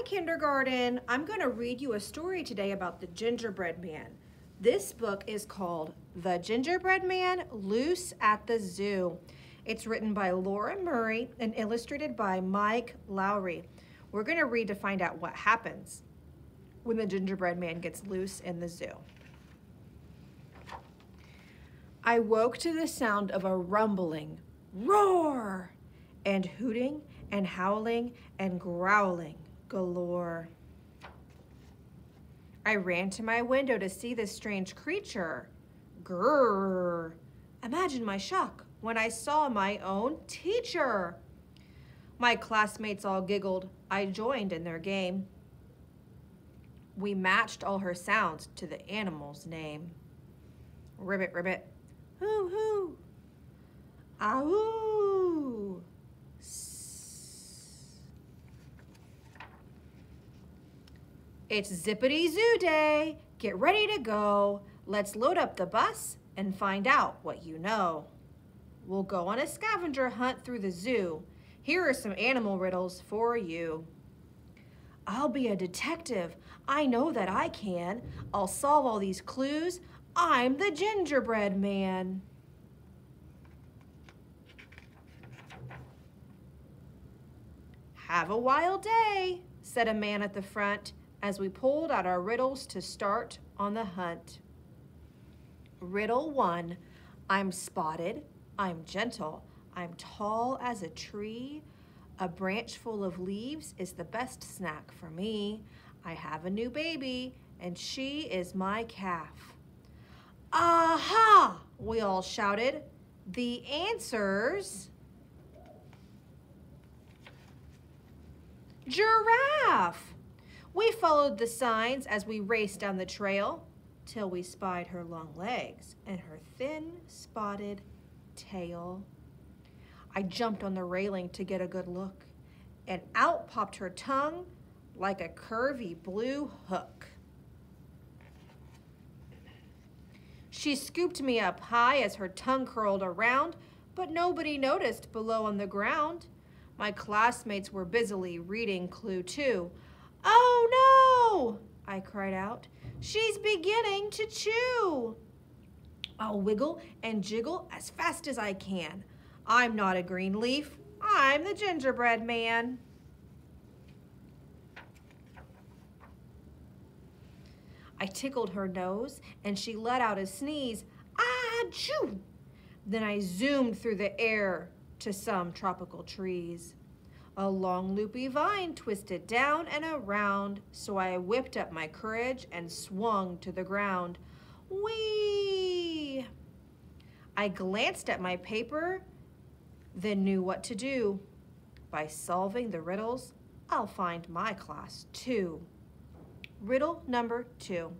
Hi, kindergarten. I'm going to read you a story today about the Gingerbread Man. This book is called The Gingerbread Man Loose at the Zoo. It's written by Laura Murray and illustrated by Mike Lowry. We're going to read to find out what happens when the gingerbread man gets loose in the zoo. I woke to the sound of a rumbling roar and hooting and howling and growling galore. I ran to my window to see this strange creature. Grrr! Imagine my shock when I saw my own teacher. My classmates all giggled. I joined in their game. We matched all her sounds to the animal's name. Ribbit, ribbit, hoo, hoo, ah-oo. It's Zippity Zoo Day. Get ready to go. Let's load up the bus and find out what you know. We'll go on a scavenger hunt through the zoo. Here are some animal riddles for you. I'll be a detective. I know that I can. I'll solve all these clues. I'm the gingerbread man. Have a wild day, said a man at the front, as we pulled out our riddles to start on the hunt. Riddle 1, I'm spotted, I'm gentle, I'm tall as a tree. A branch full of leaves is the best snack for me. I have a new baby, and she is my calf. Aha! We all shouted. The answer's giraffe. We followed the signs as we raced down the trail till we spied her long legs and her thin spotted tail. I jumped on the railing to get a good look, and out popped her tongue like a curvy blue hook. She scooped me up high as her tongue curled around, but nobody noticed below on the ground. My classmates were busily reading Clue 2. Oh no! I cried out. She's beginning to chew. I'll wiggle and jiggle as fast as I can. I'm not a green leaf. I'm the gingerbread man. I tickled her nose and she let out a sneeze. Achoo! Then I zoomed through the air to some tropical trees. A long loopy vine twisted down and around, so I whipped up my courage and swung to the ground. Whee! I glanced at my paper, then knew what to do. By solving the riddles, I'll find my class too. Riddle number 2.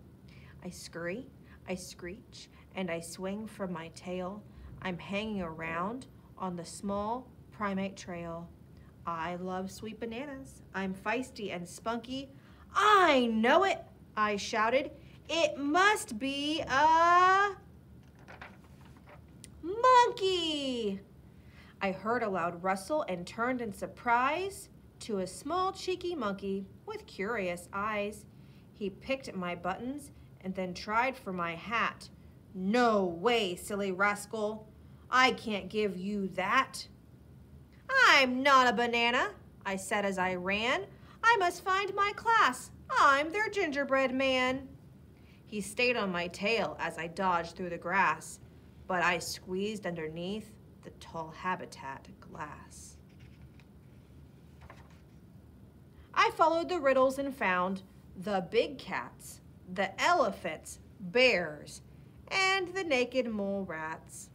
I scurry, I screech, and I swing from my tail. I'm hanging around on the small primate trail. I love sweet bananas. I'm feisty and spunky. I know it, I shouted. It must be a monkey. I heard a loud rustle and turned in surprise to a small cheeky monkey with curious eyes. He picked at my buttons and then tried for my hat. No way, silly rascal. I can't give you that. I'm not a banana, I said as I ran. I must find my class. I'm their gingerbread man. He stayed on my tail as I dodged through the grass, but I squeezed underneath the tall habitat glass. I followed the riddles and found the big cats, the elephants, bears, and the naked mole rats.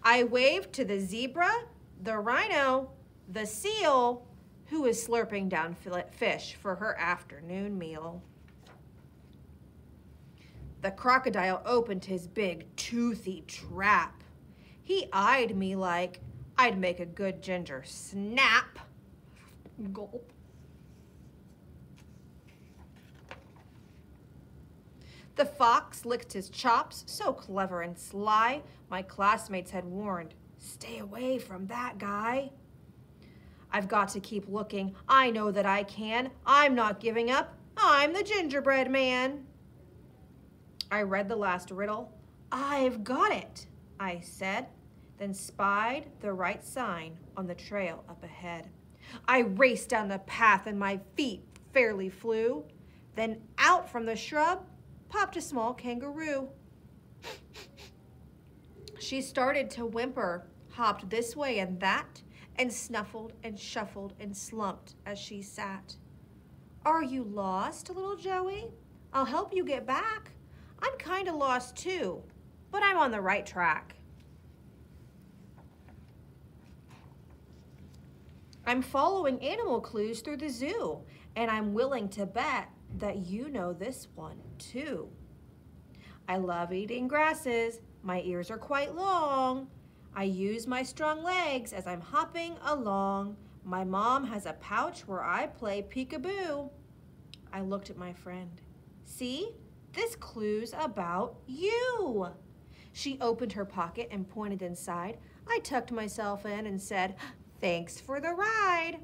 I waved to the zebra, the rhino, the seal, who was slurping down fish for her afternoon meal. The crocodile opened his big, toothy trap. He eyed me like I'd make a good ginger snap. Gulp. The fox licked his chops, so clever and sly. My classmates had warned, stay away from that guy. I've got to keep looking. I know that I can. I'm not giving up. I'm the gingerbread man. I read the last riddle. I've got it, I said, then spied the right sign on the trail up ahead. I raced down the path and my feet fairly flew. Then out from the shrub popped a small kangaroo. She started to whimper, hopped this way and that, and snuffled and shuffled and slumped as she sat. Are you lost, little Joey? I'll help you get back. I'm kind of lost too, but I'm on the right track. I'm following animal clues through the zoo, and I'm willing to bet that you know this one too. I love eating grasses. My ears are quite long. I use my strong legs as I'm hopping along. My mom has a pouch where I play peekaboo. I looked at my friend. See, this clue's about you. She opened her pocket and pointed inside. I tucked myself in and said, thanks for the ride.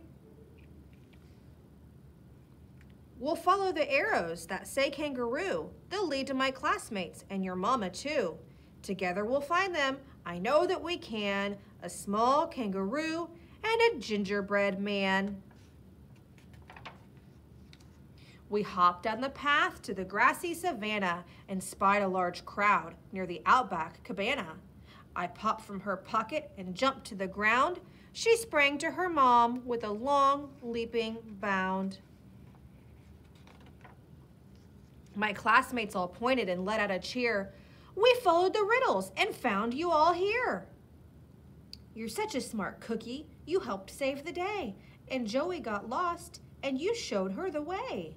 We'll follow the arrows that say kangaroo. They'll lead to my classmates and your mama too. Together we'll find them. I know that we can. A small kangaroo and a gingerbread man. We hopped down the path to the grassy savanna and spied a large crowd near the outback cabana. I popped from her pocket and jumped to the ground. She sprang to her mom with a long leaping bound. My classmates all pointed and let out a cheer. We followed the riddles and found you all here. You're such a smart cookie. You helped save the day. And Joey got lost and you showed her the way.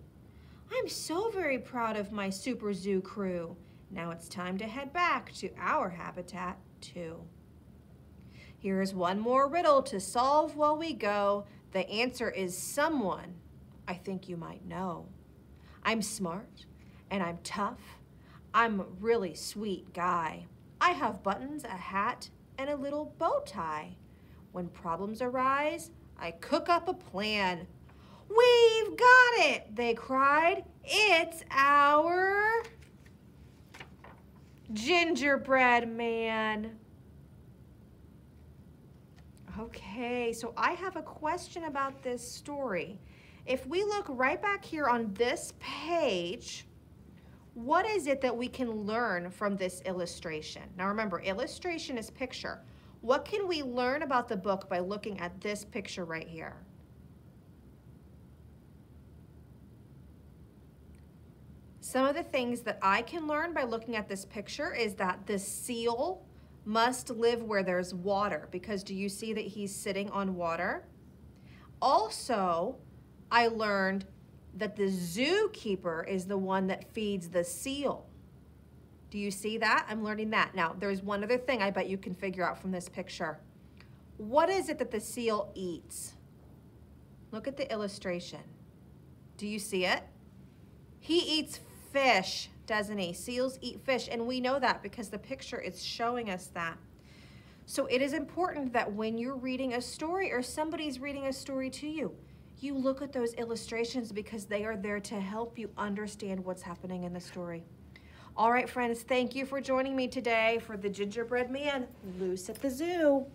I'm so very proud of my super zoo crew. Now it's time to head back to our habitat too. Here's one more riddle to solve while we go. The answer is someone I think you might know. I'm smart and I'm tough. I'm a really sweet guy. I have buttons, a hat, and a little bow tie. When problems arise, I cook up a plan. We've got it, they cried. It's our gingerbread man. Okay, so I have a question about this story. If we look right back here on this page, what is it that we can learn from this illustration? Now remember, illustration is picture. What can we learn about the book by looking at this picture right here? Some of the things that I can learn by looking at this picture is that the seal must live where there's water, because do you see that he's sitting on water? Also, I learned that the zookeeper is the one that feeds the seal. Do you see that? I'm learning that. Now, there's one other thing I bet you can figure out from this picture. What is it that the seal eats? Look at the illustration. Do you see it? He eats fish, doesn't he? Seals eat fish, and we know that because the picture is showing us that. So it is important that when you're reading a story or somebody's reading a story to you, you look at those illustrations because they are there to help you understand what's happening in the story. All right, friends, thank you for joining me today for the Gingerbread Man Loose at the Zoo.